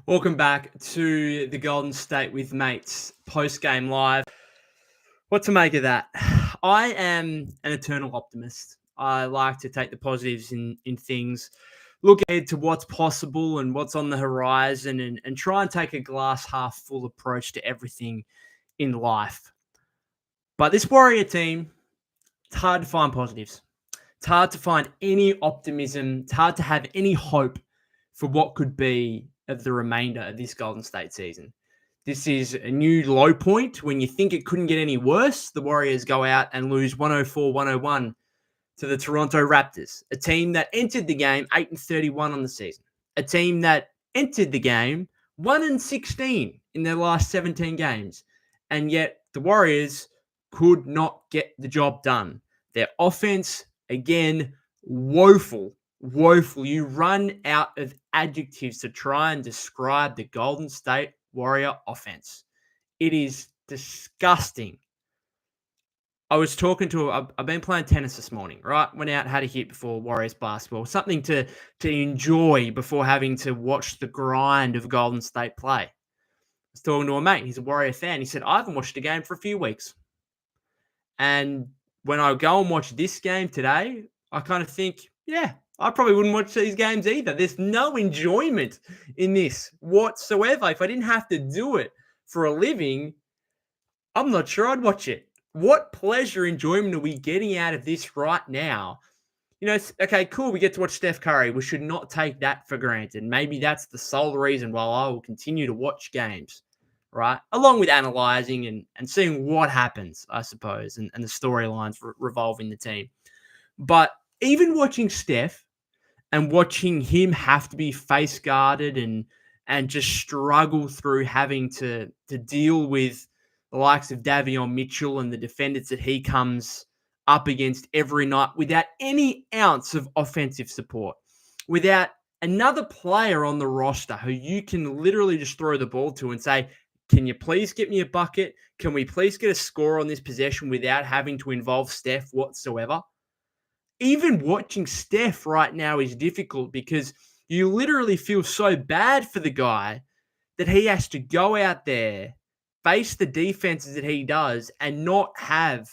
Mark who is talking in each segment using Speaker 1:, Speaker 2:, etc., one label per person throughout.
Speaker 1: Welcome back to the Golden State with Mates post-game live. What to make of that? I am an eternal optimist. I like to take the positives in things, look ahead to what's possible and what's on the horizon, and try and take a glass half full approach to everything in life. But this Warrior team, it's hard to find positives. It's hard to find any optimism. It's hard to have any hope for what could be of the remainder of this Golden State season. This is a new low point when you think it couldn't get any worse. The Warriors go out and lose 104-101 to the Toronto Raptors, a team that entered the game 8-31 on the season, a team that entered the game 1-16 in their last 17 games, and yet the Warriors could not get the job done. Their offense, again, woeful. You run out of adjectives to try and describe the Golden State Warrior offense. It is disgusting. I've been playing tennis this morning, right? Went out, had a hit before Warriors basketball. Something to enjoy before having to watch the grind of Golden State play. I was talking to a mate. He's a Warrior fan. He said, I haven't watched a game for a few weeks. And when I go and watch this game today, I kind of think, yeah, I probably wouldn't watch these games either. There's no enjoyment in this whatsoever. If I didn't have to do it for a living, I'm not sure I'd watch it. What pleasure, enjoyment are we getting out of this right now? You know, okay, cool. We get to watch Steph Curry. We should not take that for granted. Maybe that's the sole reason why I will continue to watch games, right? Along with analyzing and seeing what happens, I suppose, and the storylines revolving the team. But even watching Steph and watching him have to be face guarded and just struggle through having to deal with the likes of Davion Mitchell and the defenders that he comes up against every night without any ounce of offensive support, without another player on the roster who you can literally just throw the ball to and say, can you please get me a bucket? Can we please get a score on this possession without having to involve Steph whatsoever? Even watching Steph right now is difficult because you literally feel so bad for the guy that he has to go out there, face the defenses that he does, and not have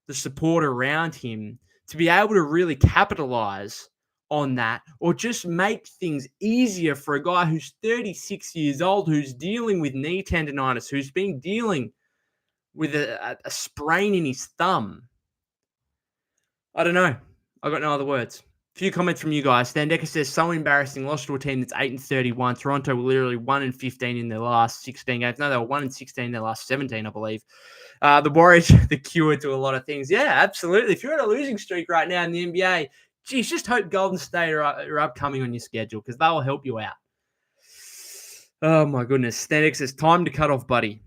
Speaker 1: the support around him to be able to really capitalize on that or just make things easier for a guy who's 36 years old, who's dealing with knee tendonitis, who's been dealing with a sprain in his thumb. I don't know. I've got no other words. A few comments from you guys. Stan Decker says, so embarrassing. Lost to a team that's 8-31. Toronto were literally 1-15 in their last 16 games. No, they were 1-16 in their last 17, I believe. The Warriors are the cure to a lot of things. Yeah, absolutely. If you're on a losing streak right now in the NBA, geez, just hope Golden State are upcoming on your schedule because they will help you out. Oh, my goodness. Stan Decker says, time to cut off, buddy.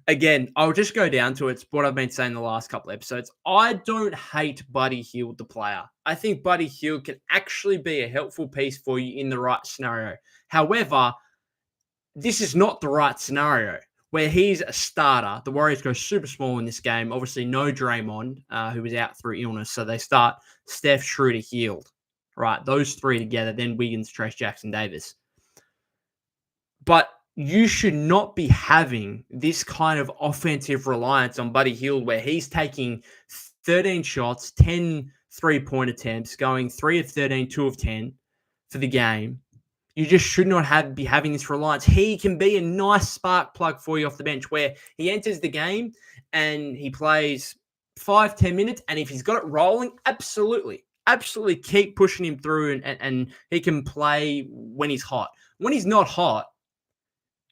Speaker 1: Again, I'll just go down to it. It's what I've been saying the last couple of episodes. I don't hate Buddy Hield, the player. I think Buddy Hield can actually be a helpful piece for you in the right scenario. However, this is not the right scenario where he's a starter. The Warriors go super small in this game. Obviously, no Draymond, who was out through illness. So they start Steph, Schroeder, Hield. Right, those three together. Then Wiggins, Trace Jackson, Davis. But you should not be having this kind of offensive reliance on Buddy Hield where he's taking 13 shots, 10 three-point attempts, going 3 of 13, 2 of 10 for the game. You just should not be having this reliance. He can be a nice spark plug for you off the bench where he enters the game and he plays 5-10 minutes, and if he's got it rolling, absolutely keep pushing him through and he can play when he's hot. When he's not hot,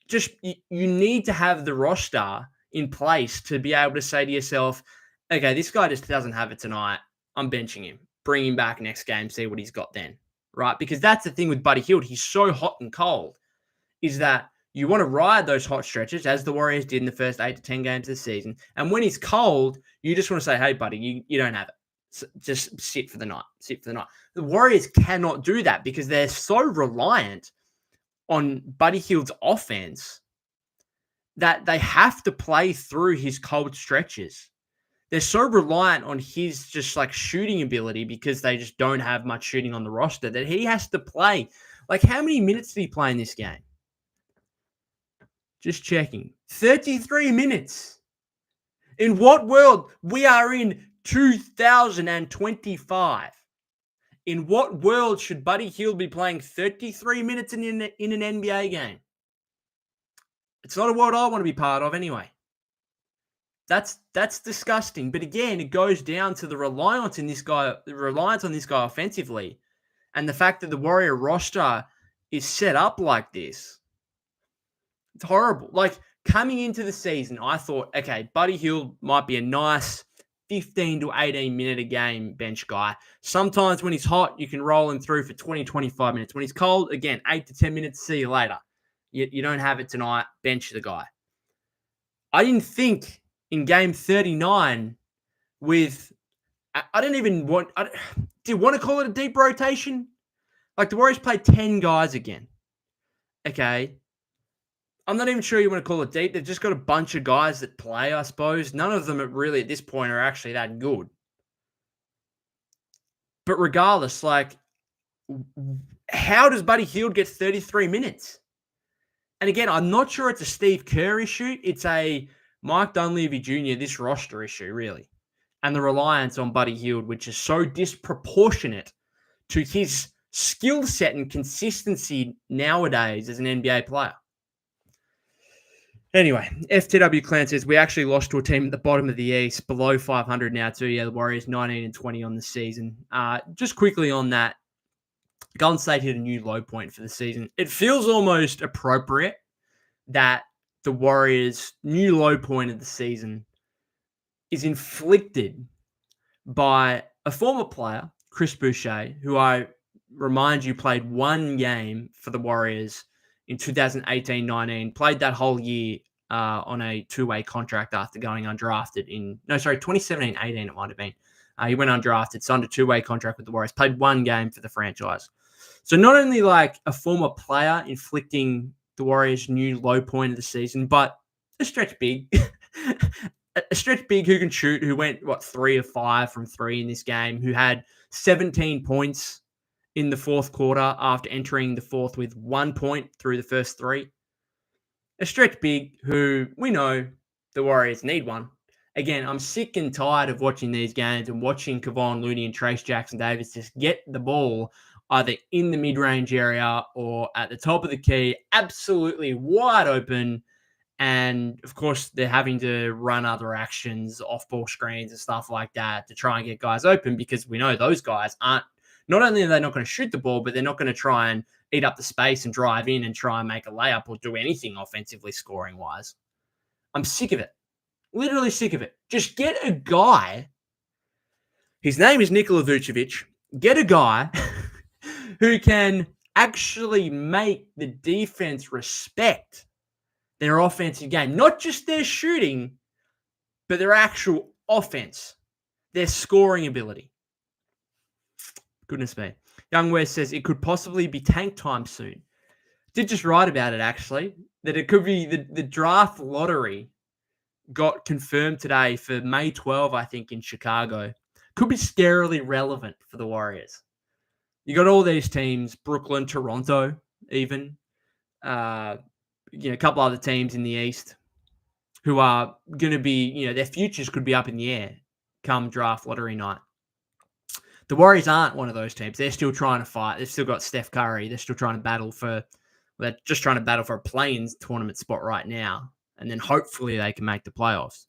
Speaker 1: just you need to have the roster in place to be able to say to yourself, okay, this guy just doesn't have it tonight. I'm benching him. Bring him back next game, see what he's got then, right? Because that's the thing with Buddy Hield. He's so hot and cold, is that you want to ride those hot stretches, as the Warriors did in the first 8 to 10 games this season. And when he's cold, you just want to say, hey, buddy, you don't have it. So just sit for the night. The Warriors cannot do that because they're so reliant on Buddy Hield's offense that they have to play through his cold stretches. They're so reliant on his just like shooting ability because they just don't have much shooting on the roster that he has to play Like, how many minutes did he play in this game? Just checking. 33 minutes. In what world? We are in 2025. In what world should Buddy Hield be playing 33 minutes in an NBA game? It's not a world I want to be part of anyway. That's disgusting. But again, it goes down to the reliance on this guy offensively, and the fact that the Warrior roster is set up like this. It's horrible. Like, coming into the season, I thought, okay, Buddy Hield might be a nice 15 to 18 minute a game bench guy. Sometimes when he's hot, you can roll him through for 20, 25 minutes. When he's cold, again, 8 to 10 minutes, see you later. You don't have it tonight, bench the guy. I didn't think in game 39 with, I didn't even want, do you want to call it a deep rotation? Like, the Warriors played 10 guys again. Okay. I'm not even sure you want to call it deep. They've just got a bunch of guys that play, I suppose. None of them really at this point are actually that good. But regardless, like, how does Buddy Hield get 33 minutes? And again, I'm not sure it's a Steve Kerr issue. It's a Mike Dunleavy Jr., this roster issue, really. And the reliance on Buddy Hield, which is so disproportionate to his skill set and consistency nowadays as an NBA player. Anyway, FTW Clan says, we actually lost to a team at the bottom of the East, below 500 now too. Yeah, the Warriors 19-20 on the season. Just quickly on that, Golden State hit a new low point for the season. It feels almost appropriate that the Warriors' new low point of the season is inflicted by a former player, Chris Boucher, who I remind you played one game for the Warriors in 2018-19, played that whole year on a two-way contract after going undrafted 2017-18 it might have been. He went undrafted, signed a two-way contract with the Warriors, played one game for the franchise. So not only like a former player inflicting the Warriors' new low point of the season, but a stretch big. A stretch big who can shoot, who went, 3 of 5 from 3 in this game, who had 17 points in the fourth quarter after entering the fourth with 1 point through the first 3. A stretch big who we know the Warriors need one. Again, I'm sick and tired of watching these games and watching Kevon Looney and Trace Jackson-Davis just get the ball either in the mid-range area or at the top of the key, absolutely wide open. And, of course, they're having to run other actions, off-ball screens and stuff like that to try and get guys open, because we know those guys aren't, not only are they not going to shoot the ball, but they're not going to try and eat up the space and drive in and try and make a layup or do anything offensively scoring-wise. I'm sick of it. Literally sick of it. Just get a guy. His name is Nikola Vucevic. Get a guy who can actually make the defense respect their offensive game. Not just their shooting, but their actual offense. Their scoring ability. Goodness me. Young West says it could possibly be tank time soon. Did just write about it, actually, that it could be the draft lottery got confirmed today for May 12, I think, in Chicago. Could be scarily relevant for the Warriors. You got all these teams, Brooklyn, Toronto, even, a couple other teams in the East who are going to be, their futures could be up in the air come draft lottery night. The Warriors aren't one of those teams. They're still trying to fight. They've still got Steph Curry. They're still trying to battle they're just trying to battle for a play-in tournament spot right now. And then hopefully they can make the playoffs.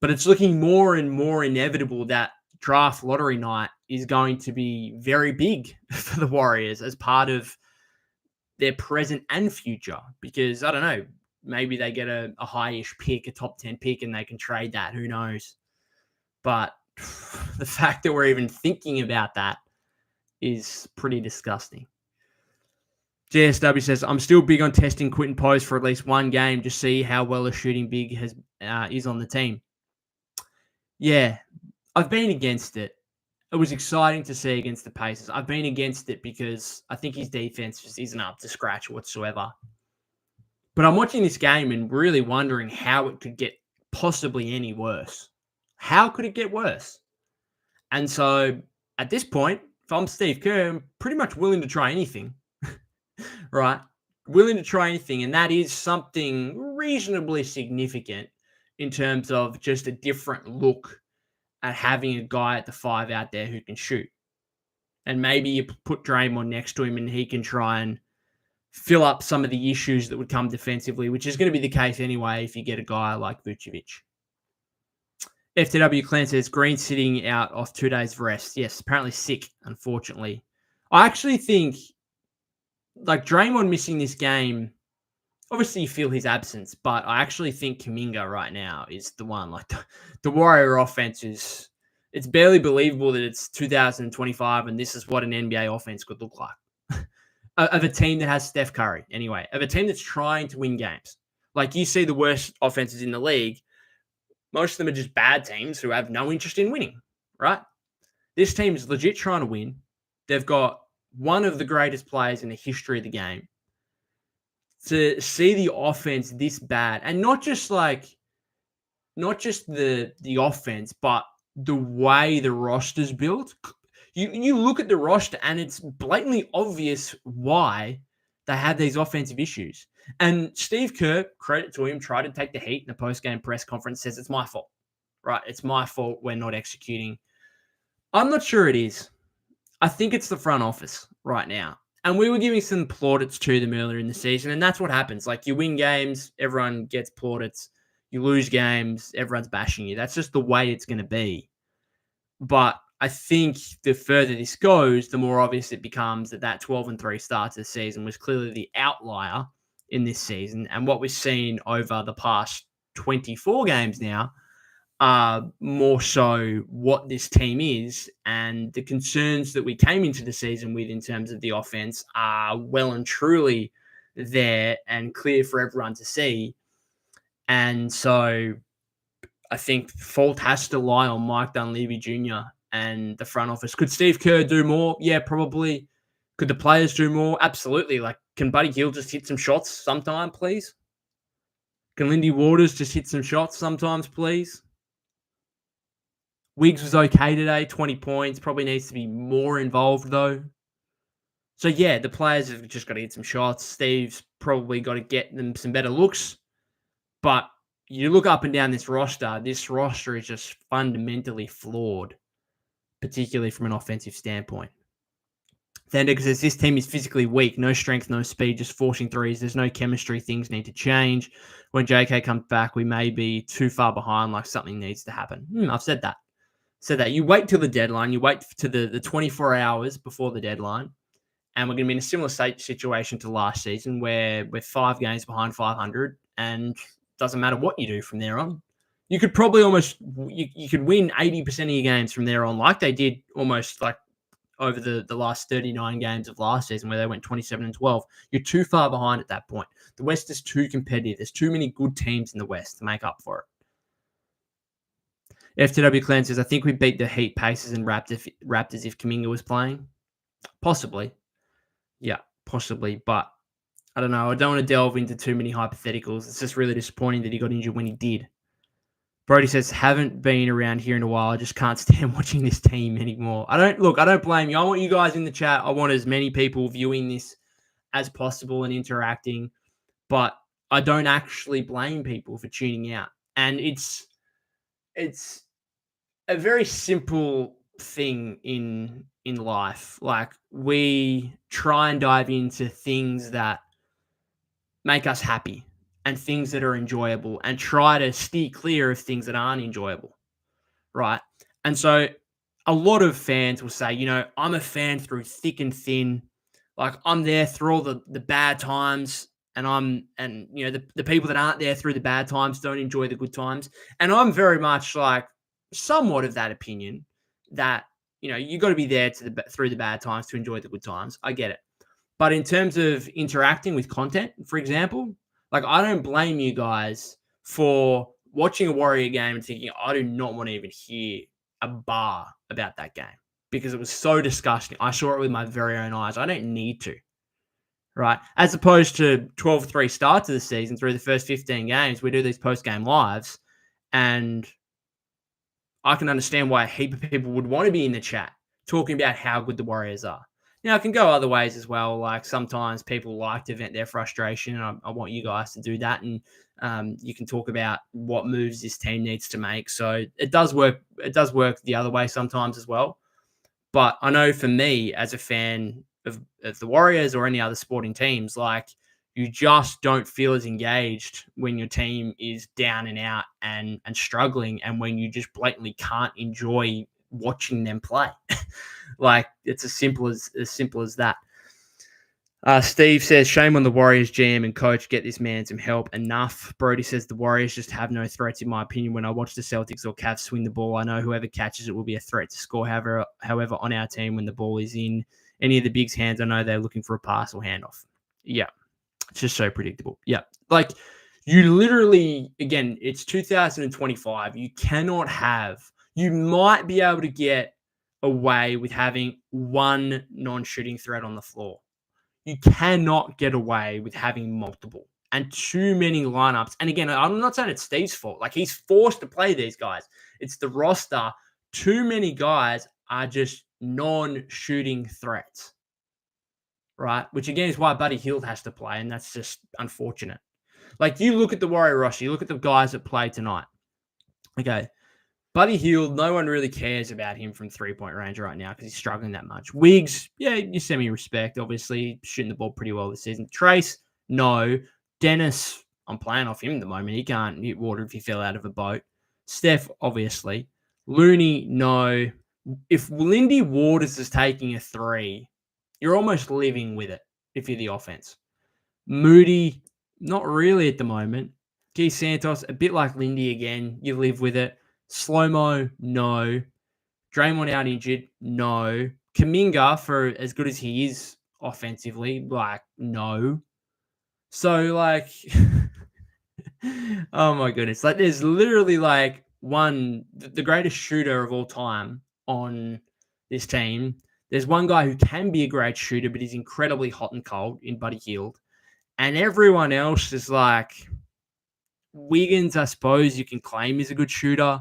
Speaker 1: But it's looking more and more inevitable that draft lottery night is going to be very big for the Warriors as part of their present and future. Because, I don't know, maybe they get a high-ish pick, a top 10 pick, and they can trade that. Who knows? But the fact that we're even thinking about that is pretty disgusting. JSW says, I'm still big on testing Quinton Post for at least one game to see how well a shooting big is on the team. Yeah, I've been against it. It was exciting to see against the Pacers. I've been against it because I think his defense just isn't up to scratch whatsoever. But I'm watching this game and really wondering how it could get possibly any worse. How could it get worse? And so at this point, if I'm Steve Kerr, I'm pretty much willing to try anything. right? Willing to try anything. And that is something reasonably significant in terms of just a different look at having a guy at the 5 out there who can shoot. And maybe you put Draymond next to him and he can try and fill up some of the issues that would come defensively, which is going to be the case anyway if you get a guy like Vucevic. FTW Clan says Green sitting out off 2 days of rest. Yes, apparently sick, unfortunately. I actually think, like, Draymond missing this game, obviously you feel his absence, but I actually think Kuminga right now is the one. Like, the Warrior offense is, it's barely believable that it's 2025 and this is what an NBA offense could look like. Of a team that has Steph Curry, anyway, of a team that's trying to win games. Like, you see the worst offenses in the league, most of them are just bad teams who have no interest in winning, right? This team is legit trying to win. They've got one of the greatest players in the history of the game. To see the offense this bad, and not just the offense, but the way the roster's built. You look at the roster and it's blatantly obvious why they have these offensive issues. And Steve Kerr, credit to him, tried to take the heat in a post-game press conference, says it's my fault, right? It's my fault we're not executing. I'm not sure it is. I think it's the front office right now. And we were giving some plaudits to them earlier in the season, and that's what happens. Like, you win games, everyone gets plaudits. You lose games, everyone's bashing you. That's just the way it's going to be. But I think the further this goes, the more obvious it becomes that 12-3 start to the season was clearly the outlier in this season. And what we've seen over the past 24 games now are more so what this team is, and the concerns that we came into the season with in terms of the offense are well and truly there and clear for everyone to see. And so I think fault has to lie on Mike Dunleavy Jr. and the front office. Could Steve Kerr do more? Yeah, probably. Could the players do more? Absolutely. Like, can Buddy Hield just hit some shots sometime, please? Can Lindy Waters just hit some shots sometimes, please? Wiggs was okay today, 20 points. Probably needs to be more involved, though. So, yeah, the players have just got to hit some shots. Steve's probably got to get them some better looks. But you look up and down this roster is just fundamentally flawed, particularly from an offensive standpoint. Thendick says this team is physically weak, no strength, no speed, just forcing threes. There's no chemistry. Things need to change. When JK comes back, we may be too far behind, like something needs to happen. I've said that. You wait till the deadline. You wait to the 24 hours before the deadline. And we're going to be in a similar situation to last season where we're 5 games behind 500 and doesn't matter what you do from there on. You could probably you could win 80% of your games from there on, like they did almost like over the last 39 games of last season where they went 27-12. You're too far behind at that point. The West is too competitive. There's too many good teams in the West to make up for it. FTW Clan says, I think we beat the Heat, Pacers, and Raptors if Kuminga was playing. Possibly. Yeah, possibly. But I don't know. I don't want to delve into too many hypotheticals. It's just really disappointing that he got injured when he did. Brody says, haven't been around here in a while. I just can't stand watching this team anymore. I don't blame you. I want you guys in the chat. I want as many people viewing this as possible and interacting. But I don't actually blame people for tuning out. And it's a very simple thing in life. Like, we try and dive into things that make us happy and things that are enjoyable and try to steer clear of things that aren't enjoyable, right? And so a lot of fans will say, I'm a fan through thick and thin. Like, I'm there through all the bad times, and the people that aren't there through the bad times don't enjoy the good times. And I'm very much like somewhat of that opinion that, you got to be there through the bad times to enjoy the good times. I get it. But in terms of interacting with content, for example, like, I don't blame you guys for watching a Warrior game and thinking, I do not want to even hear a bar about that game because it was so disgusting. I saw it with my very own eyes. I don't need to, right? As opposed to 12-3 start to the season through the first 15 games, we do these post-game lives, and I can understand why a heap of people would want to be in the chat talking about how good the Warriors are. Now, it can go other ways as well. Like sometimes people like to vent their frustration, and I want you guys to do that. And you can talk about what moves this team needs to make. So it does work. It does work the other way sometimes as well. But I know for me, as a fan of the Warriors or any other sporting teams, like you just don't feel as engaged when your team is down and out and struggling, and when you just blatantly can't enjoy watching them play. Like it's as simple as that. Steve says, shame on the Warriors GM and coach. Get this man some help. Enough. Brody says, the Warriors just have no threats, in my opinion. When I watch the Celtics or Cavs swing the ball, I know whoever catches it will be a threat to score. However, on our team, when the ball is in any of the bigs' hands, I know they're looking for a pass or handoff. Yeah. It's just so predictable. Yeah. Like you literally, again, it's 2025. You might be able to get away with having one non-shooting threat on the floor. You cannot get away with having multiple and too many lineups. And again, I'm not saying it's Steve's fault. Like he's forced to play these guys. It's the roster. Too many guys are just non-shooting threats, right? Which again is why Buddy Hield has to play, and that's just unfortunate. Like you look at the Warrior roster, you look at the guys that play tonight. Okay, Buddy Hield, no one really cares about him from three-point range right now because he's struggling that much. Wiggs, yeah, you send me respect. Obviously, shooting the ball pretty well this season. Trace, no. Dennis, I'm playing off him at the moment. He can't hit water if he fell out of a boat. Steph, obviously. Looney, no. If Lindy Waters is taking a three, you're almost living with it if you're the offense. Moody, not really at the moment. Keith Santos, a bit like Lindy again. You live with it. Slow-mo, no. Draymond out injured, no. Kuminga, for as good as he is offensively, like, no. So, like, oh my goodness. Like, there's literally, like, the greatest shooter of all time on this team. There's one guy who can be a great shooter, but he's incredibly hot and cold in Buddy Hield. And everyone else is like, Wiggins, I suppose you can claim is a good shooter.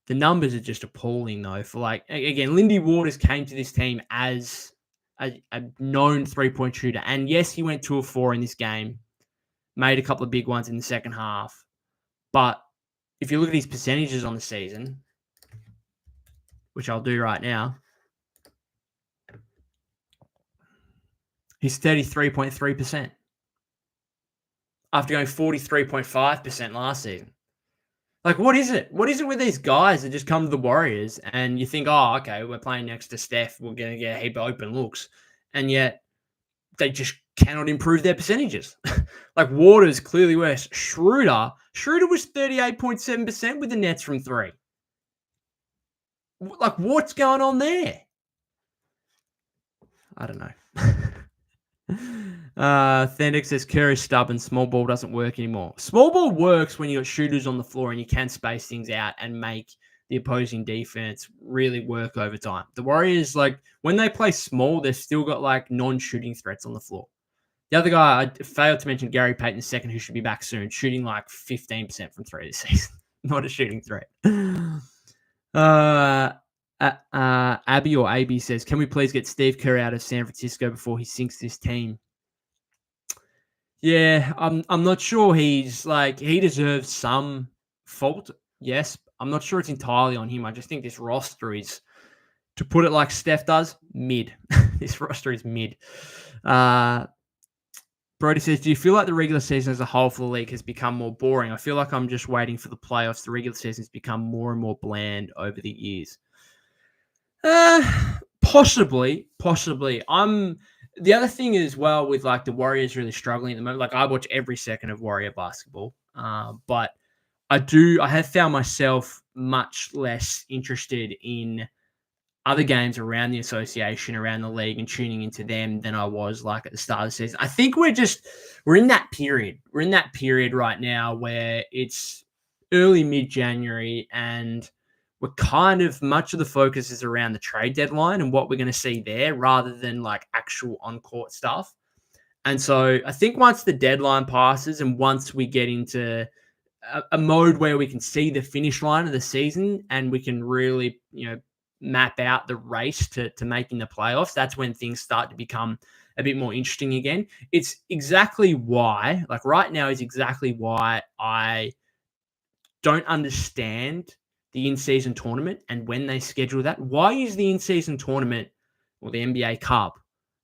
Speaker 1: The numbers are just appalling, though. For like, again, Lindy Waters came to this team as a known three-point shooter. And yes, he went 2 of 4 in this game, made a couple of big ones in the second half. But if you look at his percentages on the season, which I'll do right now, he's 33.3% after going 43.5% last season. Like, what is it? What is it with these guys that just come to the Warriors and you think, oh, okay, we're playing next to Steph. We're going to get a heap of open looks. And yet they just cannot improve their percentages. Like, Waters clearly worse. Schroeder was 38.7% with the Nets from 3. Like, what's going on there? I don't know. Thendix says Kerr is stubborn. Small ball doesn't work anymore. Small ball works when you got shooters on the floor and you can space things out and make the opposing defense really work over time. The Warriors, like when they play small, they've still got like non-shooting threats on the floor. The other guy, I failed to mention Gary Payton II, who should be back soon, shooting like 15% from 3 this season. Not a shooting threat. Abby or AB says, can we please get Steve Kerr out of San Francisco before he sinks this team? Yeah, I'm not sure he deserves some fault. Yes, I'm not sure it's entirely on him. I just think this roster is, to put it like Steph does, mid. This roster is mid. Brody says, do you feel like the regular season as a whole for the league has become more boring? I feel like I'm just waiting for the playoffs. The regular season has become more and more bland over the years. Possibly. The other thing as well with like the Warriors really struggling at the moment, like I watch every second of Warrior basketball, but I have found myself much less interested in other games around the association, around the league, and tuning into them than I was like at the start of the season. I think we're in that period. We're in that period right now where it's early mid-January and we're kind of, much of the focus is around the trade deadline and what we're going to see there rather than like actual on-court stuff. And so I think once the deadline passes and once we get into a mode where we can see the finish line of the season and we can really, map out the race to making the playoffs, that's when things start to become a bit more interesting again. It's exactly why, like right now, is exactly why I don't understand the in-season tournament and when they schedule that. Why is the in-season tournament or the NBA Cup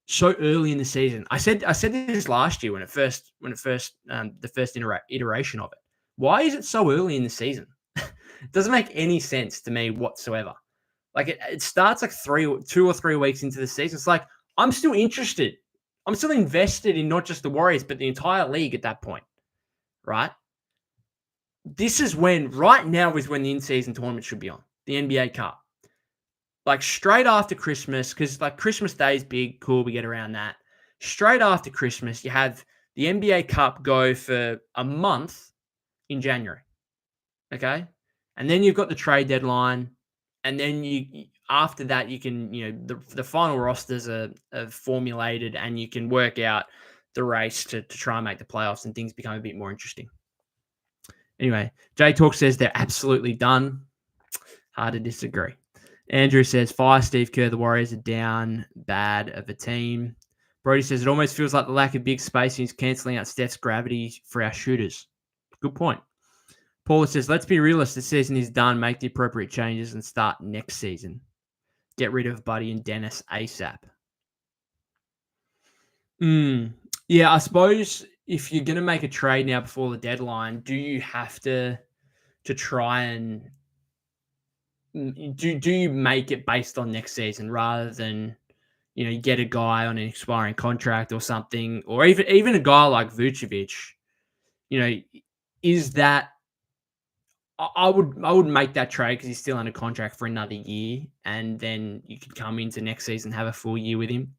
Speaker 1: so early in the season? I said this last year when it first the first iteration of it. Why is it so early in the season? It doesn't make any sense to me whatsoever. Like it starts like 2 or 3 weeks into the season. It's like I'm still interested. I'm still invested in not just the Warriors, but the entire league at that point, right? This is when, right now is when the in-season tournament should be on, the NBA Cup. Like straight after Christmas, because like Christmas Day is big, cool, we get around that. Straight after Christmas, you have the NBA Cup go for a month in January, okay? And then you've got the trade deadline, and then after that, you can, the final rosters are formulated, and you can work out the race to try and make the playoffs, and things become a bit more interesting. Anyway, Jay Talk says they're absolutely done. Hard to disagree. Andrew says, fire Steve Kerr. The Warriors are down bad of a team. Brody says, it almost feels like the lack of big spacing is cancelling out Steph's gravity for our shooters. Good point. Paula says, let's be realistic. The season is done. Make the appropriate changes and start next season. Get rid of Buddy and Dennis ASAP. Yeah, I suppose if you're going to make a trade now before the deadline, do you have to try and do you make it based on next season rather than, you get a guy on an expiring contract or something, or even a guy like Vucevic, is that I would make that trade because he's still under contract for another year, and then you could come into next season, have a full year with him.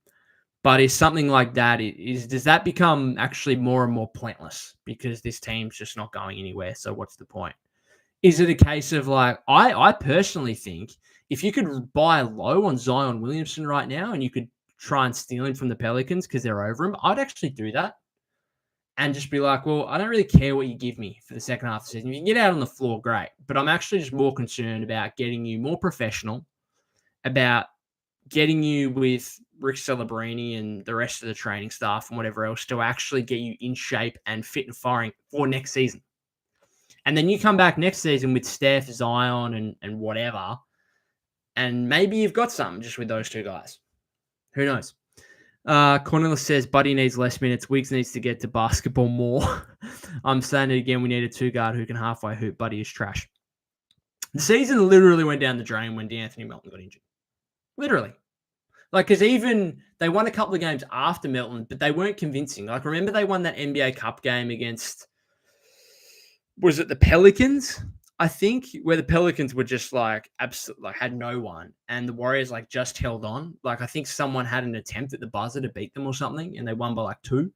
Speaker 1: But is something like that, does that become actually more and more pointless because this team's just not going anywhere? So what's the point? Is it a case of like, I personally think if you could buy low on Zion Williamson right now and you could try and steal him from the Pelicans because they're over him, I'd actually do that and just be like, well, I don't really care what you give me for the second half of the season. If you can get out on the floor, great. But I'm actually just more concerned about getting you more professional, about getting you with Rick Celebrini and the rest of the training staff and whatever else to actually get you in shape and fit and firing for next season. And then you come back next season with Steph, Zion, and whatever, and maybe you've got something just with those two guys. Who knows? Cornelis says, Buddy needs less minutes. Wiggs needs to get to basketball more. I'm saying it again. We need a two-guard who can halfway hoop. Buddy is trash. The season literally went down the drain when DeAnthony Melton got injured. Literally. Like, because even they won a couple of games after Melton, but they weren't convincing. Like, remember they won that NBA Cup game against, was it the Pelicans? I think, where the Pelicans were just like absolutely like had no one, and the Warriors like just held on. Like I think someone had an attempt at the buzzer to beat them or something, and they won by like 2.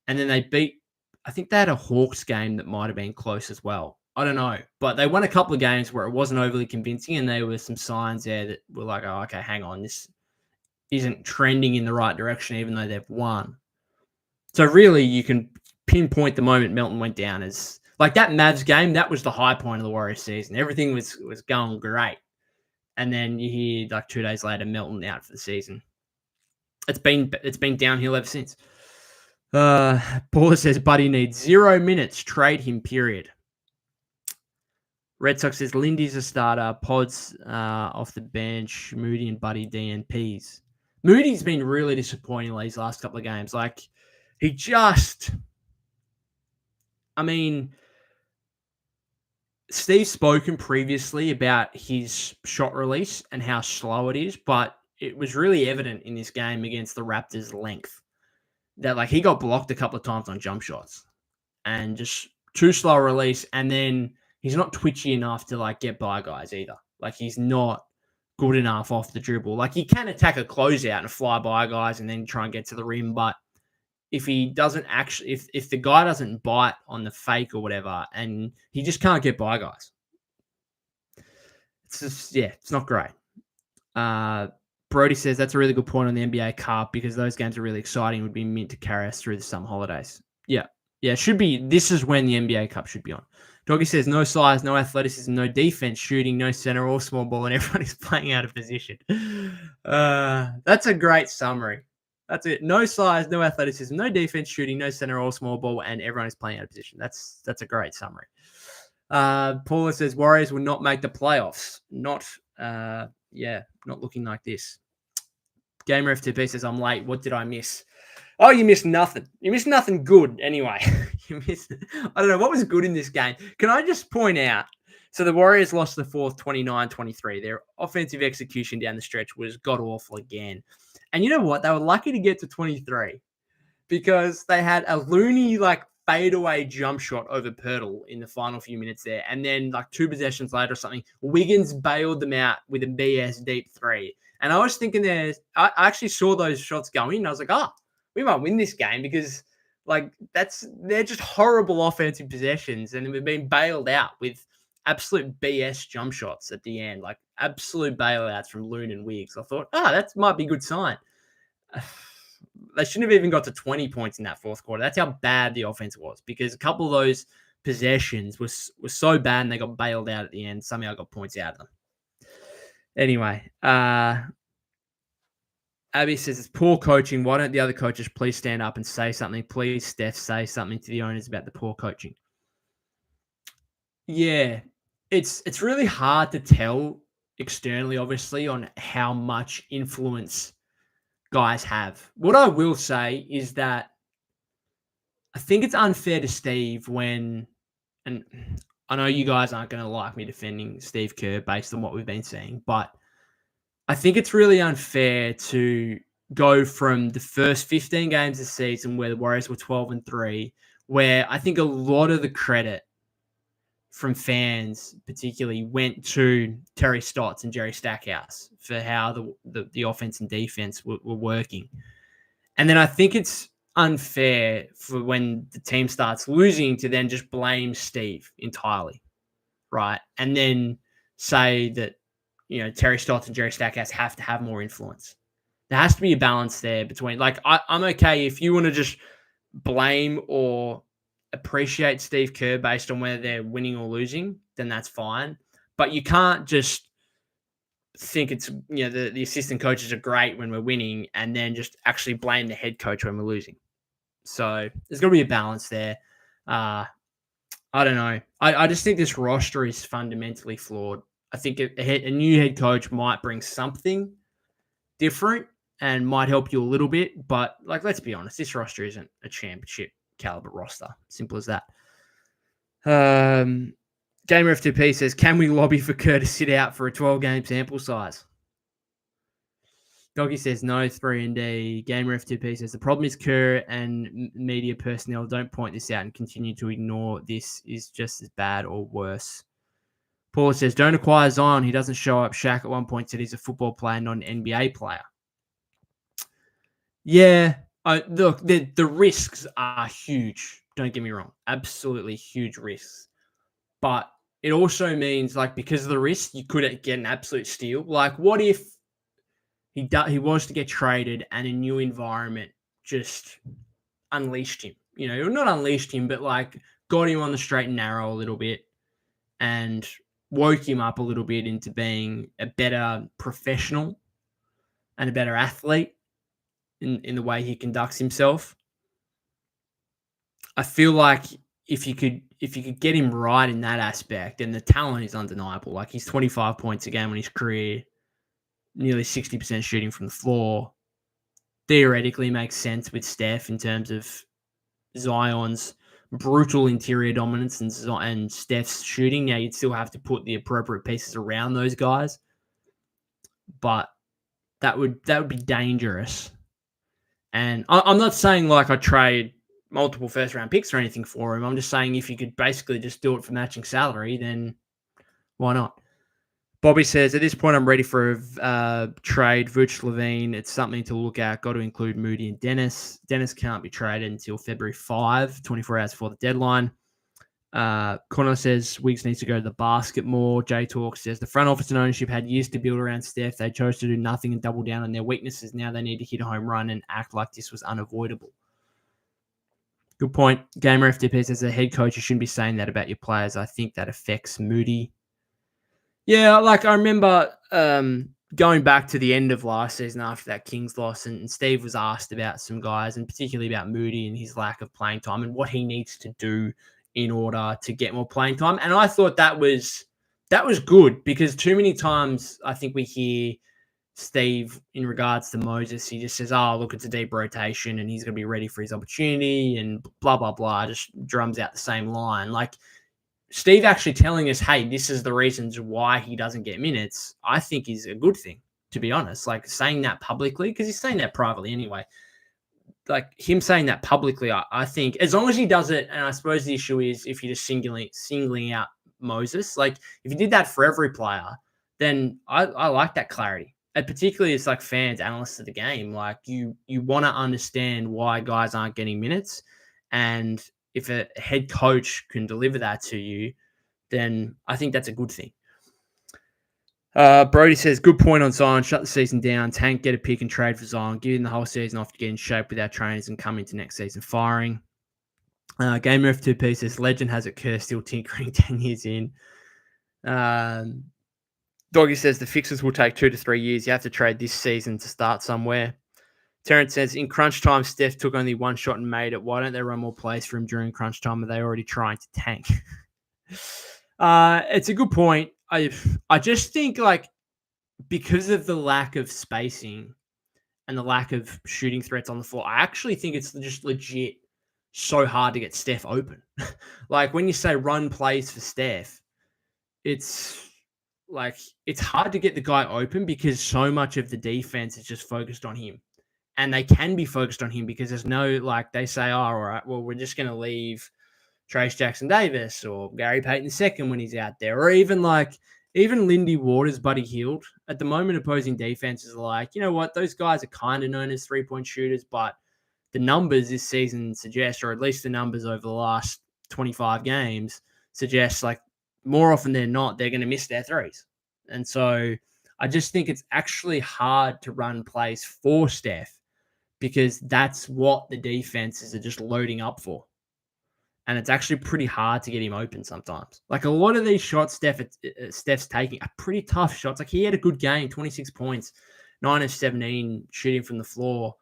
Speaker 1: And then they beat, I think they had a Hawks game that might have been close as well. I don't know, but they won a couple of games where it wasn't overly convincing, and there were some signs there that were like, oh, okay, hang on, this isn't trending in the right direction, even though they've won. So really, you can pinpoint the moment Melton went down as. Like that Mavs game, that was the high point of the Warriors season. Everything was going great. And then you hear like 2 days later, Melton out for the season. It's been downhill ever since. Paula says, Buddy needs 0 minutes. Trade him, period. Red Sox says, Lindy's a starter. Pods off the bench. Moody and Buddy DNPs. Moody's been really disappointing these last couple of games. Like, he just... I mean... Steve's spoken previously about his shot release and how slow it is, but it was really evident in this game against the Raptors' length that like he got blocked a couple of times on jump shots and just too slow release. And then he's not twitchy enough to like get by guys either. Like he's not good enough off the dribble. Like he can attack a closeout and fly by guys and then try and get to the rim, but if he doesn't actually, if the guy doesn't bite on the fake or whatever, and he just can't get by guys, it's just, yeah, it's not great. Brody says that's a really good point on the NBA Cup because those games are really exciting. Would be mint to carry us through the summer holidays. Yeah, Yeah, it should be. This is when the NBA Cup should be on. Doggy says no size, no athleticism, no defense, shooting, no center or small ball, and everyone is playing out of position. That's a great summary. That's it. No size, no athleticism, no defense, shooting, no center or small ball, and everyone is playing out of position. That's a great summary. Paula says Warriors will not make the playoffs. Not looking like this. Gamer FTP says I'm late. What did I miss? Oh, you missed nothing. You missed nothing good anyway. I don't know. What was good in this game? Can I just point out? So the Warriors lost the fourth 29-23. Their offensive execution down the stretch was god-awful again. And you know what? They were lucky to get to 23 because they had a loony, fadeaway jump shot over Pirtle in the final few minutes there. And then, 2 possessions later or something, Wiggins bailed them out with a BS deep 3. And I was thinking I actually saw those shots go in. And I was like, we might win this game because they're just horrible offensive possessions, and we've been bailed out with absolute BS jump shots at the end, absolute bailouts from Loon and Wiggs. I thought, that might be a good sign. They shouldn't have even got to 20 points in that fourth quarter. That's how bad the offense was, because a couple of those possessions were so bad and they got bailed out at the end. Somehow got points out of them. Anyway, Abby says it's poor coaching. Why don't the other coaches please stand up and say something? Please, Steph, say something to the owners about the poor coaching. Yeah, it's really hard to tell externally, obviously, on how much influence guys have. What I will say is that I think it's unfair to Steve and I know you guys aren't going to like me defending Steve Kerr based on what we've been seeing, but I think it's really unfair to go from the first 15 games of the season where the Warriors were 12-3, where I think a lot of the credit from fans particularly went to Terry Stotts and Jerry Stackhouse for how the offense and defense were working. And then I think it's unfair for when the team starts losing to then just blame Steve entirely, right? And then say that, Terry Stotts and Jerry Stackhouse have to have more influence. There has to be a balance there between, I'm okay if you want to just blame or appreciate Steve Kerr based on whether they're winning or losing, then that's fine. But you can't just think it's, the assistant coaches are great when we're winning and then just actually blame the head coach when we're losing. So there's got to be a balance there. I don't know. I just think this roster is fundamentally flawed. I think a new head coach might bring something different and might help you a little bit. But, let's be honest, this roster isn't a championship caliber roster. Simple as that. Gamer F2P says, can we lobby for Kerr to sit out for a 12-game sample size? Doggy says, no, 3&D. Gamer F2P says, the problem is Kerr and media personnel don't point this out and continue to ignore this is just as bad or worse. Paul says, don't acquire Zion. He doesn't show up. Shaq at one point said he's a football player, not an NBA player. Yeah, look, the risks are huge. Don't get me wrong. Absolutely huge risks. But it also means, because of the risk, you could get an absolute steal. What if he was to get traded and a new environment just unleashed him? Not unleashed him, but, got him on the straight and narrow a little bit and woke him up a little bit into being a better professional and a better athlete in the way he conducts himself. I feel like if you could get him right in that aspect, then the talent is undeniable. He's 25 points a game in his career, nearly 60% shooting from the floor. Theoretically makes sense with Steph in terms of Zion's brutal interior dominance and Steph's shooting. Now, you'd still have to put the appropriate pieces around those guys, but that would be dangerous. And I'm not saying I trade multiple first-round picks or anything for him. I'm just saying if you could basically just do it for matching salary, then why not? Bobby says, at this point, I'm ready for a trade. Vooch, Levine, it's something to look at. Got to include Moody and Dennis. Dennis can't be traded until February 5, 24 hours before the deadline. Connor says, Wiggs needs to go to the basket more. Jay Talk says, the front office and ownership had years to build around Steph. They chose to do nothing and double down on their weaknesses. Now they need to hit a home run and act like this was unavoidable. Good point. Gamer FTP says, as a head coach, you shouldn't be saying that about your players. I think that affects Moody. Yeah, like I remember going back to the end of last season after that Kings loss, and Steve was asked about some guys, and particularly about Moody and his lack of playing time and what he needs to do in order to get more playing time. And I thought that was good, because too many times I think we hear Steve in regards to Moses, he just says, "Oh, look, it's a deep rotation and he's going to be ready for his opportunity," and blah blah blah, just drums out the same line. Like, Steve actually telling us, "Hey, this is the reasons why he doesn't get minutes," I think is a good thing, to be honest. Like, saying that publicly, because he's saying that privately anyway. Like, him saying that publicly, I think, as long as he does it, and I suppose the issue is if you're just singling out Moses, like if you did that for every player, then I like that clarity. And particularly as like fans, analysts of the game, like you want to understand why guys aren't getting minutes. And if a head coach can deliver that to you, then I think that's a good thing. Brody says, good point on Zion. Shut the season down. Tank, get a pick and trade for Zion. Give him the whole season off to get in shape with our trainers and come into next season firing. Gamer F2P says, legend has it, Kerr still tinkering 10 years in. Doggy says, the fixes will take 2 to 3 years. You have to trade this season to start somewhere. Terrence says, in crunch time, Steph took only one shot and made it. Why don't they run more plays for him during crunch time? Are they already trying to tank? It's a good point. I just think, like, because of the lack of spacing and the lack of shooting threats on the floor, I actually think it's just legit so hard to get Steph open. Like, when you say run plays for Steph, it's like, it's hard to get the guy open because so much of the defense is just focused on him. And they can be focused on him because there's no, like, they say, oh, all right, well, we're just going to leave Trace Jackson Davis or Gary Payton II when he's out there, or even Lindy Waters, Buddy Hield. At the moment, opposing defenses are like, you know what, those guys are kind of known as three-point shooters, but the numbers this season suggest, or at least the numbers over the last 25 games suggest, like, more often than not, they're going to miss their threes. And so I just think it's actually hard to run plays for Steph because that's what the defenses are just loading up for. And it's actually pretty hard to get him open sometimes. Like, a lot of these shots Steph's taking are pretty tough shots. Like, he had a good game, 26 points, 9 of 17 shooting from the floor.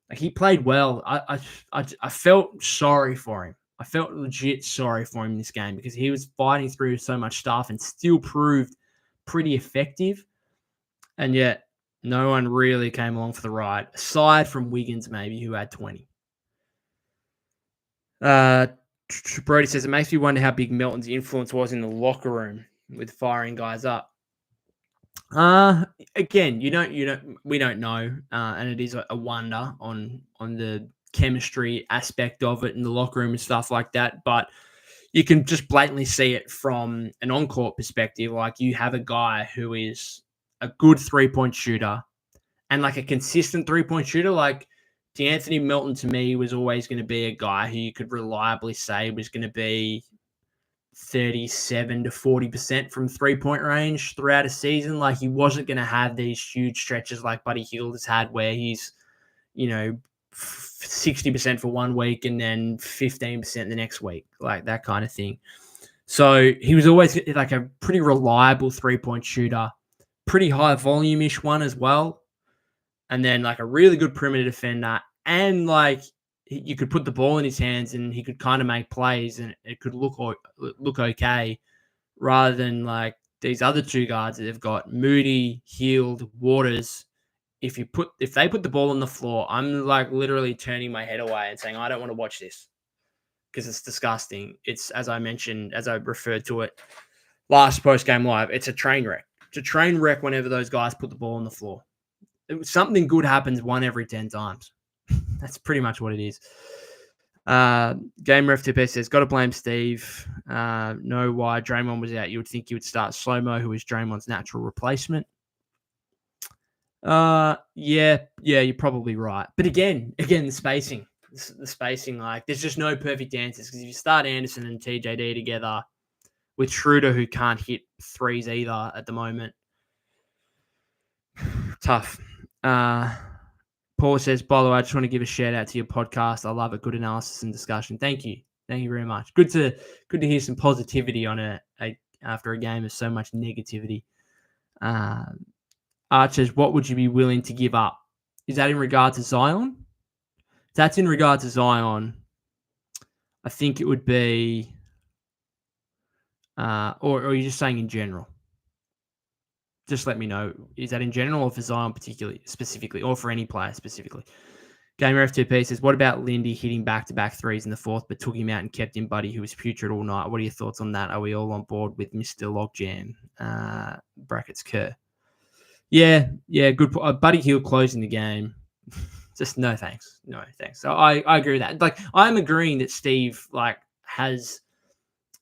Speaker 1: Like, he played well. I felt sorry for him. I felt legit sorry for him in this game because he was fighting through so much stuff and still proved pretty effective. And yet, no one really came along for the ride, aside from Wiggins, maybe, who had 20. Brody says, it makes me wonder how big Melton's influence was in the locker room with firing guys up. Again, we don't know, and it is a wonder on the chemistry aspect of it in the locker room and stuff like that. But you can just blatantly see it from an on-court perspective. Like, you have a guy who is a good 3-point shooter and like a consistent 3-point shooter. Like, DeAnthony Melton to me was always going to be a guy who you could reliably say was going to be 37 to 40% from 3-point range throughout a season. Like, he wasn't going to have these huge stretches like Buddy Hield has had where he's, 60% for 1 week and then 15% the next week, like that kind of thing. So he was always like a pretty reliable 3-point shooter, pretty high volume-ish one as well. And then like a really good perimeter defender. And like, you could put the ball in his hands and he could kind of make plays and it could look okay, rather than like these other two guards that they've got, Moody, Hield, Waters. If they put the ball on the floor, I'm like literally turning my head away and saying, I don't want to watch this because it's disgusting. It's, as I mentioned, as I referred to it last post-game live, it's a train wreck. It's a train wreck whenever those guys put the ball on the floor. Something good happens 1 every 10 times. That's pretty much what it is. Game Ref TP says, got to blame Steve. Know why Draymond was out. You would think you would start Slow-Mo, who is Draymond's natural replacement. Yeah, you're probably right. But again, the spacing. The spacing, like, there's just no perfect answers because if you start Anderson and TJD together with Schroeder, who can't hit threes either at the moment, tough. Paul says, by the way, I just want to give a shout out to your podcast. I love it. Good analysis and discussion. Thank you. Thank you very much. Good to hear some positivity on after a game of so much negativity. Archers, what would you be willing to give up? Is that in regard to Zion? If that's in regard to Zion, I think it would be, or are you just saying in general? Just let me know. Is that in general or for Zion specifically, or for any player specifically? Gamer F2P says, what about Lindy hitting back-to-back threes in the fourth, but took him out and kept him Buddy, who was putrid all night? What are your thoughts on that? Are we all on board with Mr. Logjam? Brackets Kerr. Yeah, good. Buddy Hield closing the game. Just no thanks. No thanks. So I agree with that. Like, I'm agreeing that Steve has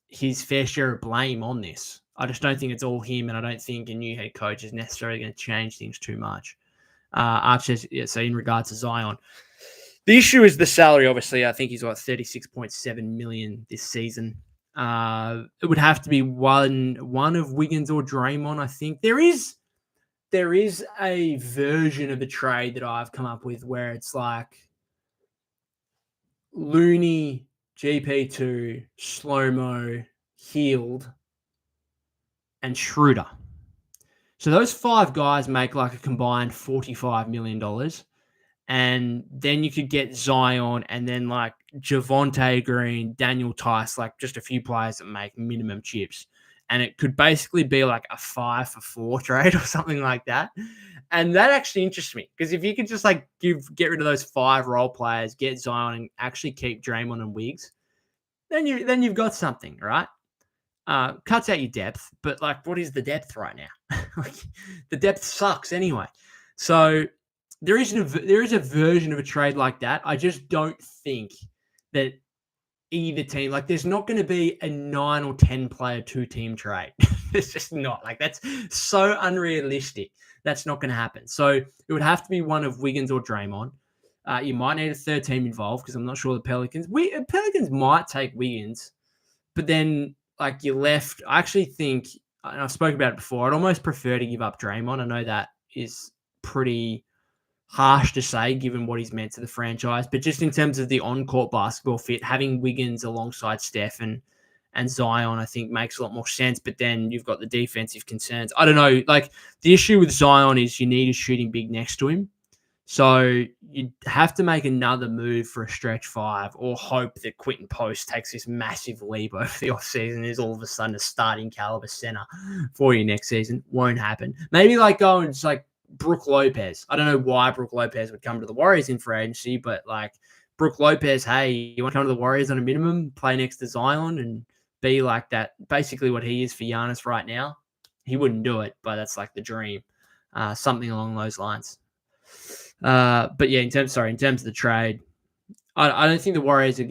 Speaker 1: his fair share of blame on this. I just don't think it's all him, and I don't think a new head coach is necessarily going to change things too much. Archers, so in regards to Zion, the issue is the salary. Obviously, I think he's got $36.7 million this season. It would have to be one of Wiggins or Draymond. I think there is a version of a trade that I've come up with where it's like Looney, GP2, Slow-Mo, Healed, and Schroeder. So those five guys make like a combined $45 million. And then you could get Zion and then like Javonte Green, Daniel Tice, like just a few players that make minimum chips. And it could basically be like a 5-for-4 trade or something like that. And that actually interests me because if you could just like get rid of those 5 role players, get Zion and actually keep Draymond and Wiggs, then you've got something, right? Cuts out your depth, but like, what is the depth right now? Like, the depth sucks anyway. So there is a version of a trade like that. I just don't think that either team, like, there's not going to be a 9 or 10 player 2-team trade. It's just not. Like, that's so unrealistic. That's not going to happen. So it would have to be one of Wiggins or Draymond. You might need a third team involved because I'm not sure the Pelicans might take Wiggins, but then like you're left. I actually think, and I've spoken about it before, I'd almost prefer to give up Draymond. I know that is pretty harsh to say given what he's meant to the franchise, but just in terms of the on-court basketball fit, having Wiggins alongside Steph and Zion, I think makes a lot more sense. But then you've got the defensive concerns. I don't know. Like, the issue with Zion is you need a shooting big next to him. So you'd have to make another move for a stretch 5 or hope that Quentin Post takes this massive leap over the offseason and is all of a sudden a starting caliber center for you next season. Won't happen. Maybe like go and just like Brook Lopez. I don't know why Brook Lopez would come to the Warriors in free agency, but like Brook Lopez, hey, you want to come to the Warriors on a minimum, play next to Zion and be like that, basically what he is for Giannis right now. He wouldn't do it, but that's like the dream. Something along those lines. But yeah, in terms of the trade, I don't think the Warriors are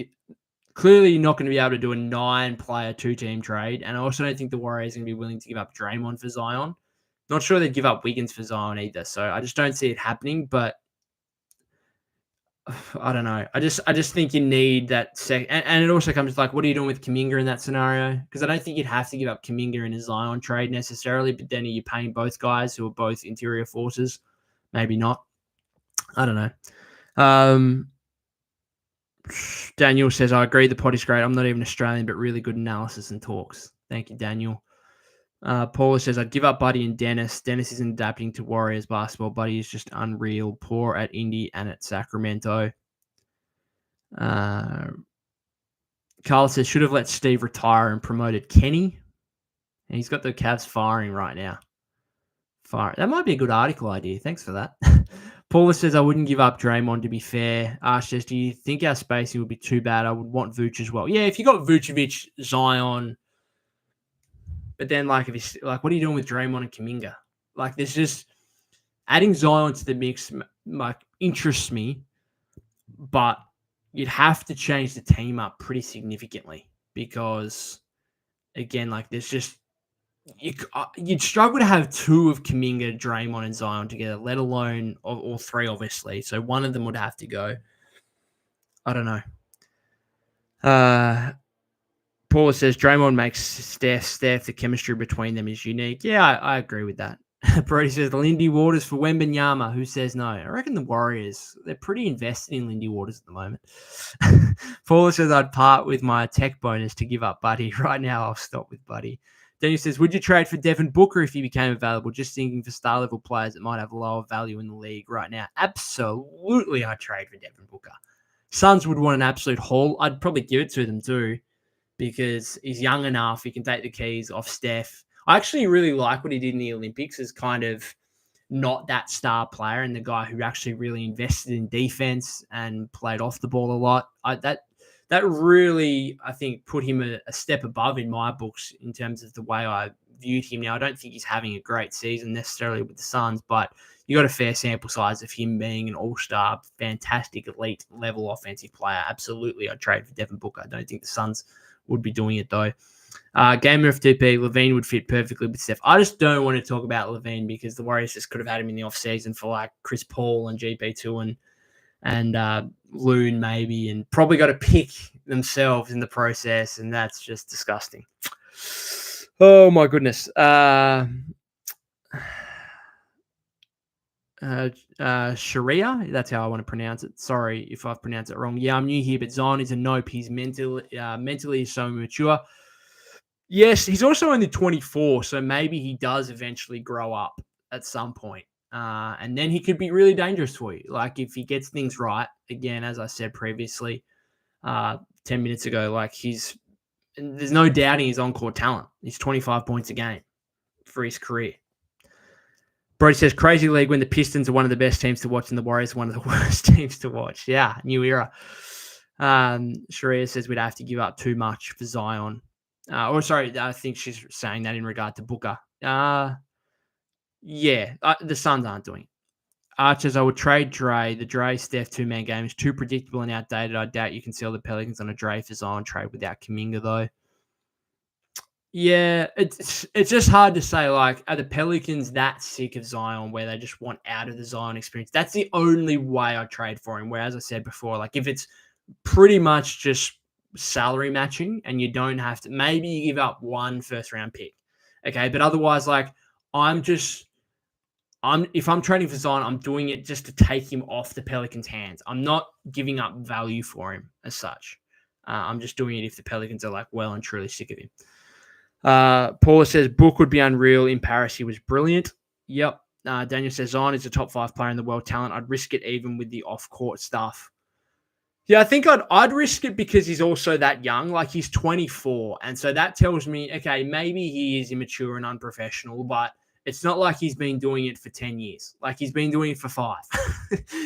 Speaker 1: clearly not going to be able to do a 9-player 2-team trade. And I also don't think the Warriors are going to be willing to give up Draymond for Zion. Not sure they'd give up Wiggins for Zion either. So I just don't see it happening, but I don't know. I just think you need that and it also comes like, what are you doing with Kuminga in that scenario? Because I don't think you'd have to give up Kuminga in a Zion trade necessarily, but then are you paying both guys who are both interior forces? Maybe not. I don't know. Daniel says, I agree the pod is great. I'm not even Australian, but really good analysis and talks. Thank you, Daniel. Paula says, I'd give up Buddy and Dennis. Dennis isn't adapting to Warriors basketball. Buddy is just unreal. Poor at Indy and at Sacramento. Carl says, should have let Steve retire and promoted Kenny. And he's got the Cavs firing right now. That might be a good article idea. Thanks for that. Paula says, I wouldn't give up Draymond, to be fair. Ash says, do you think our spacing would be too bad? I would want Vooch as well. Yeah, if you got Vucevic, Zion, but then like, if he's like, what are you doing with Draymond and Kuminga? Like, there's just adding Zion to the mix, like, interests me, but you'd have to change the team up pretty significantly because, again, like, there's just, you'd struggle to have 2 of Kuminga, Draymond, and Zion together, let alone all 3, obviously. So one of them would have to go. I don't know. Paula says Draymond makes Steph. The chemistry between them is unique. Yeah, I agree with that. Brody says Lindy Waters for Wembanyama. Who says no? I reckon the Warriors, they're pretty invested in Lindy Waters at the moment. Paula says I'd part with my tech bonus to give up Buddy. Right now, I'll stop with Buddy. Daniel says, would you trade for Devin Booker if he became available? Just thinking for star-level players that might have lower value in the league right now. Absolutely, I'd trade for Devin Booker. Suns would want an absolute haul. I'd probably give it to them too because he's young enough. He can take the keys off Steph. I actually really like what he did in the Olympics as kind of not that star player and the guy who actually really invested in defense and played off the ball a lot. That really, I think, put him a step above in my books in terms of the way I viewed him. Now, I don't think he's having a great season necessarily with the Suns, but you got a fair sample size of him being an all-star, fantastic, elite level offensive player. Absolutely, I'd trade for Devin Booker. I don't think the Suns would be doing it, though. Gamer FTP, Levine would fit perfectly with Steph. I just don't want to talk about Levine because the Warriors just could have had him in the offseason for like Chris Paul and GP2 and Loon maybe, and probably got to pick themselves in the process, and that's just disgusting. Oh my goodness. Sharia, that's how I want to pronounce it. Sorry if I've pronounced it wrong. Yeah, I'm new here, but Zion is a nope. He's mentally so mature. Yes, he's also only 24, so maybe he does eventually grow up at some point. And then he could be really dangerous for you. Like if he gets things right, again, as I said previously, 10 minutes ago, like there's no doubting his on-court talent. He's 25 points a game for his career. Brody says, crazy league when the Pistons are one of the best teams to watch and the Warriors are one of the worst teams to watch. Yeah, new era. Sharia says we'd have to give up too much for Zion. I think she's saying that in regard to Booker. The Suns aren't doing it. Archers, I would trade Dre. The Dre-Steph two-man game is too predictable and outdated. I doubt you can sell the Pelicans on a Dre for Zion trade without Kuminga, though. Yeah, it's just hard to say, like, are the Pelicans that sick of Zion where they just want out of the Zion experience? That's the only way I trade for him, where, as I said before, like, if it's pretty much just salary matching and you don't have to, maybe you give up one first-round pick, okay? But otherwise, like, if I'm trading for Zion, I'm doing it just to take him off the Pelicans' hands. I'm not giving up value for him as such. I'm just doing it if the Pelicans are, like, well and truly sick of him. Paula says Book would be unreal. In Paris, he was brilliant. Yep. Daniel says Zion is a top 5 player in the world talent. I'd risk it even with the off-court stuff. Yeah, I think I'd risk it because he's also that young. Like, he's 24. And so that tells me, okay, maybe he is immature and unprofessional, but it's not like he's been doing it for 10 years. Like, he's been doing it for 5.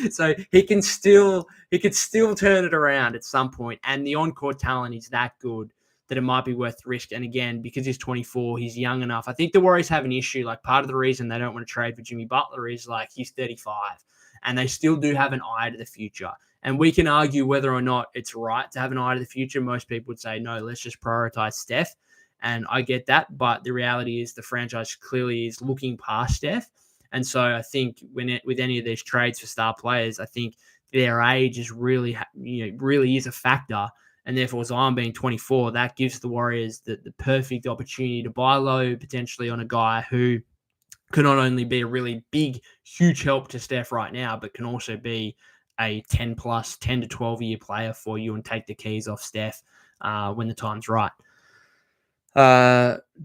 Speaker 1: So he could still turn it around at some point. And the on-court talent is that good that it might be worth the risk. And again, because he's 24, he's young enough. I think the Warriors have an issue. Like, part of the reason they don't want to trade for Jimmy Butler is, like, he's 35 and they still do have an eye to the future. And we can argue whether or not it's right to have an eye to the future. Most people would say, no, let's just prioritize Steph. And I get that. But the reality is the franchise clearly is looking past Steph. And so I think with any of these trades for star players, I think their age is really is a factor. And therefore, Zion being 24, that gives the Warriors the perfect opportunity to buy low, potentially on a guy who could not only be a really big, huge help to Steph right now, but can also be a 10 to 12 year player for you and take the keys off Steph when the time's right.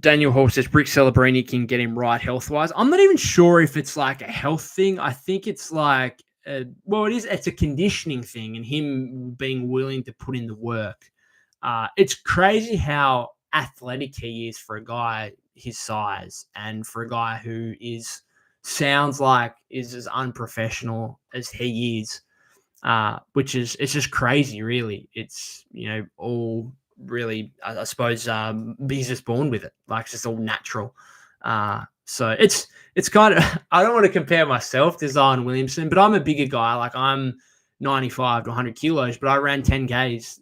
Speaker 1: Daniel Hall says Brick Celebrini can get him right health-wise. I'm not even sure if it's like a health thing. I think it's like, it's a conditioning thing and him being willing to put in the work. It's crazy how athletic he is for a guy his size and for a guy who sounds like is as unprofessional as he is, it's just crazy, really. It's, all really, I suppose, he's just born with it. Like, it's just all natural. So it's kind of, I don't want to compare myself to Zion Williamson, but I'm a bigger guy. Like, I'm 95 to 100 kilos, but I ran 10Ks,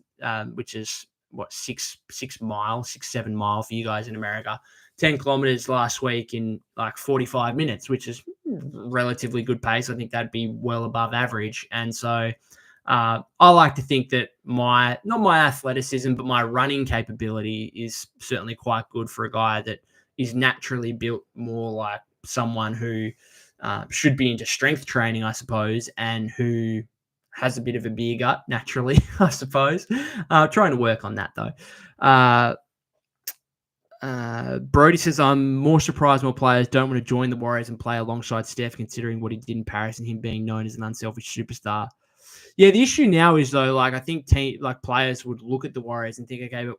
Speaker 1: which is 7 miles for you guys in America. 10 kilometers last week in like 45 minutes, which is relatively good pace. I think that'd be well above average. And so I like to think that not my athleticism, but my running capability is certainly quite good for a guy that is naturally built more like someone who should be into strength training, I suppose, and who has a bit of a beer gut naturally, I suppose. Trying to work on that though. Brody says, I'm more surprised more players don't want to join the Warriors and play alongside Steph, considering what he did in Paris and him being known as an unselfish superstar. Yeah, the issue now is though, like I think players would look at the Warriors and think, okay, but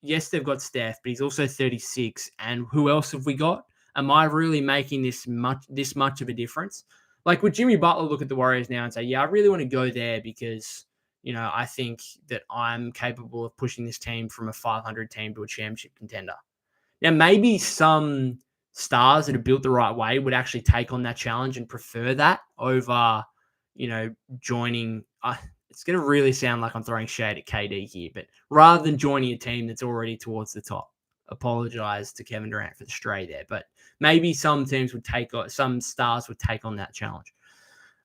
Speaker 1: yes, they've got Steph, but he's also 36, and who else have we got? Am I really making this much of a difference? Like, would Jimmy Butler look at the Warriors now and say, yeah, I really want to go there because, I think that I'm capable of pushing this team from a 500 team to a championship contender? Now, maybe some stars that are built the right way would actually take on that challenge and prefer that over, joining. It's going to really sound like I'm throwing shade at KD here, but rather than joining a team that's already towards the top, apologize to Kevin Durant for the stray there, but maybe some teams some stars would take on that challenge.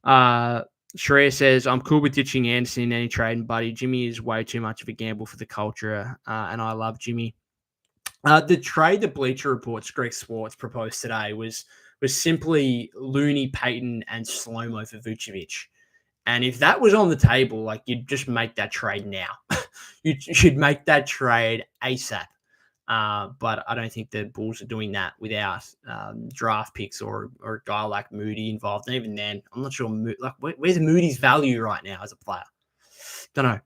Speaker 1: Shreya says, I'm cool with ditching Anderson in any trade, and buddy, Jimmy is way too much of a gamble for the culture, and I love Jimmy. The trade that Bleacher Report's Greg Swartz proposed today was simply Looney, Payton, and Slow-Mo for Vucevic. And if that was on the table, like, you'd just make that trade now. You should make that trade ASAP. But I don't think the Bulls are doing that without draft picks or a guy like Moody involved. And even then, I'm not sure. Where's Moody's value right now as a player? Don't know.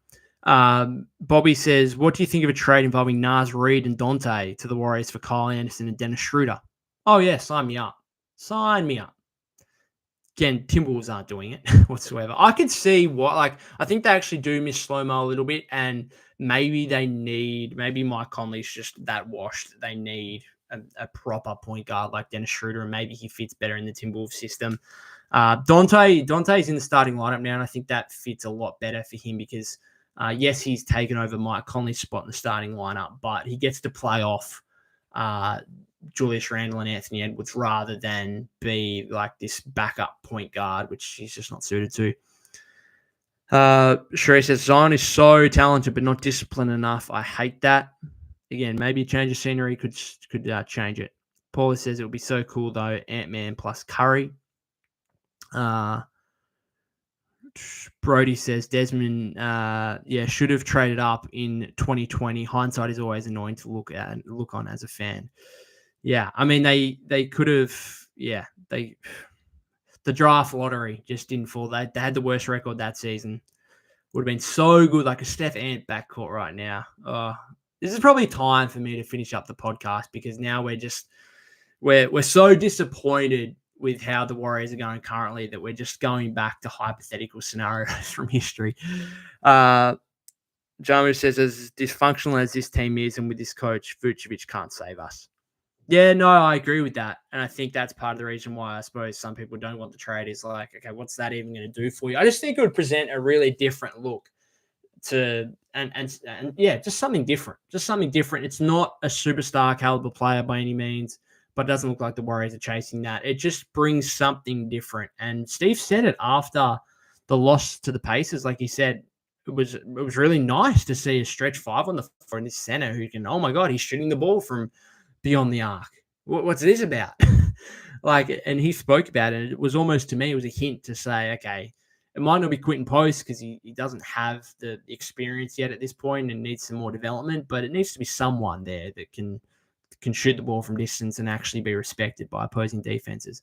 Speaker 1: Bobby says, what do you think of a trade involving Naz Reid and Dante to the Warriors for Kyle Anderson and Dennis Schroeder? Oh, yeah, sign me up. Sign me up. Again, Timberwolves aren't doing it whatsoever. I could see I think they actually do miss Slow-Mo a little bit, and maybe Mike Conley's just that washed. They need a proper point guard like Dennis Schroeder, and maybe he fits better in the Timberwolves system. Dante's in the starting lineup now, and I think that fits a lot better for him because, yes, he's taken over Mike Conley's spot in the starting lineup, but he gets to play off Julius Randle and Anthony Edwards rather than be like this backup point guard, which he's just not suited to. Sheree says, Zion is so talented but not disciplined enough. I hate that. Again, maybe a change of scenery could change it. Paula says it would be so cool though, Ant-Man plus Curry. Brody says Desmond, should have traded up in 2020. Hindsight is always annoying to look on as a fan. Yeah, I mean they could have. Yeah, the draft lottery just didn't fall. They had the worst record that season. Would have been so good, like a Steph Ant backcourt right now. This is probably time for me to finish up the podcast because now we're so disappointed with how the Warriors are going currently that we're just going back to hypothetical scenarios from history. Jamu says, as dysfunctional as this team is and with this coach, Vucevic can't save us. Yeah, no, I agree with that. And I think that's part of the reason why I suppose some people don't want the trade is like, okay, what's that even going to do for you? I just think it would present a really different look to, and just something different. Just something different. It's not a superstar caliber player by any means, but it doesn't look like the Warriors are chasing that. It just brings something different. And Steve said it after the loss to the Pacers. Like he said, it was really nice to see a stretch five on the floor in this center who can, oh my God, he's shooting the ball from beyond the arc. What's this about? And he spoke about it. It was almost, to me, it was a hint to say, okay, it might not be Quentin Post because he doesn't have the experience yet at this point and needs some more development, but it needs to be someone there that can shoot the ball from distance and actually be respected by opposing defenses.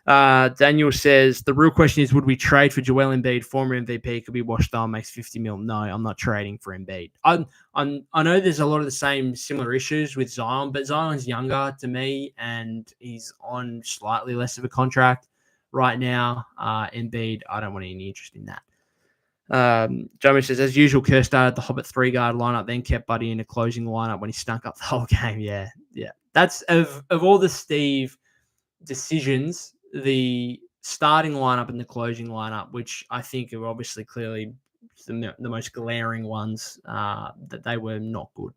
Speaker 1: Daniel says, the real question is, would we trade for Joel Embiid? Former MVP could be washed down, makes 50 mil. No, I'm not trading for Embiid. I know there's a lot of the same similar issues with Zion, but Zion's younger to me and he's on slightly less of a contract right now. Embiid, I don't want any interest in that. Joe says, as usual, Kerr started the Hobbit 3-guard lineup, then kept Buddy in a closing lineup when he stunk up the whole game. Yeah. That's of all the Steve decisions, the starting lineup and the closing lineup, which I think are obviously clearly the most glaring ones, that they were not good.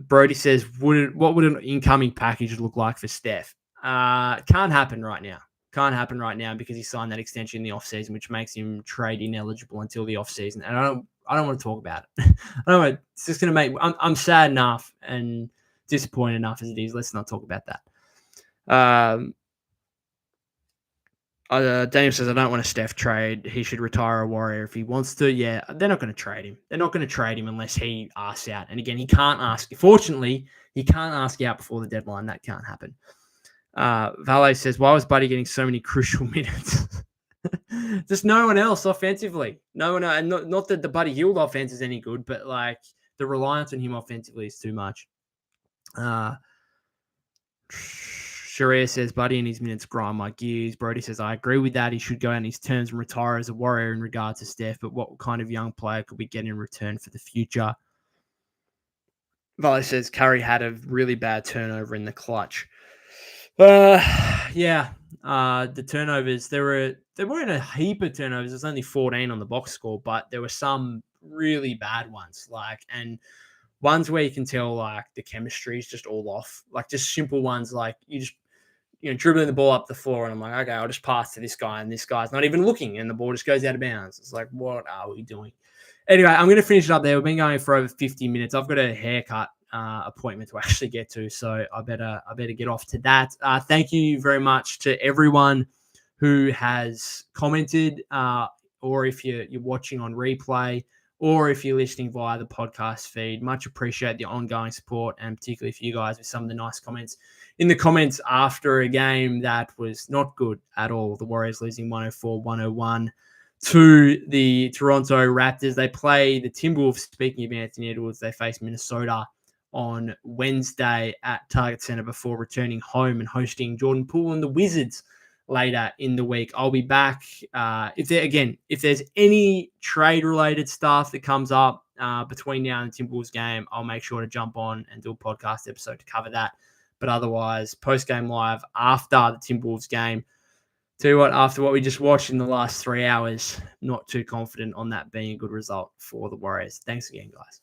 Speaker 1: Brody says, what would an incoming package look like for Steph? Can't happen right now. Can't happen right now because he signed that extension in the offseason, which makes him trade ineligible until the offseason. And I don't want to talk about it. It's just going to make I'm sad enough and disappointed enough as it is. Let's not talk about that. Um, Daniel says, I don't want a Steph trade. He should retire a Warrior if he wants to. Yeah, they're not going to trade him. They're not going to trade him unless he asks out. And again, he can't ask. Fortunately, he can't ask out before the deadline. That can't happen. Valet says, why was Buddy getting so many crucial minutes? Just no one else offensively. No one, and not that the Buddy Hield offense is any good, but like the reliance on him offensively is too much. Sharia says, Buddy in his minutes grind my gears. Brody says, I agree with that. He should go on his terms and retire as a Warrior in regard to Steph, but what kind of young player could we get in return for the future? Valet says, Curry had a really bad turnover in the clutch. Yeah. The turnovers, there weren't a heap of turnovers. There's only 14 on the box score, but there were some really bad ones. And ones where you can tell like the chemistry is just all off. Like just simple ones, like you just dribbling the ball up the floor, and I'm like, okay, I'll just pass to this guy, and this guy's not even looking, and the ball just goes out of bounds. It's like, what are we doing? Anyway, I'm going to finish it up there. We've been going for over 50 minutes. I've got a haircut appointment to actually get to, so I better get off to that. Thank you very much to everyone who has commented, or if you're watching on replay, or if you're listening via the podcast feed. Much appreciate the ongoing support, and particularly for you guys with some of the nice comments in the comments after a game that was not good at all. The Warriors losing 104-101 to the Toronto Raptors. They play the Timberwolves. Speaking of Anthony Edwards, they face Minnesota on Wednesday at Target Center before returning home and hosting Jordan Poole and the Wizards later in the week. I'll be back. If there's any trade-related stuff that comes up between now and the Timberwolves game, I'll make sure to jump on and do a podcast episode to cover that. But otherwise, post-game live after the Timberwolves game. Tell you what, after what we just watched in the last 3 hours, not too confident on that being a good result for the Warriors. Thanks again, guys.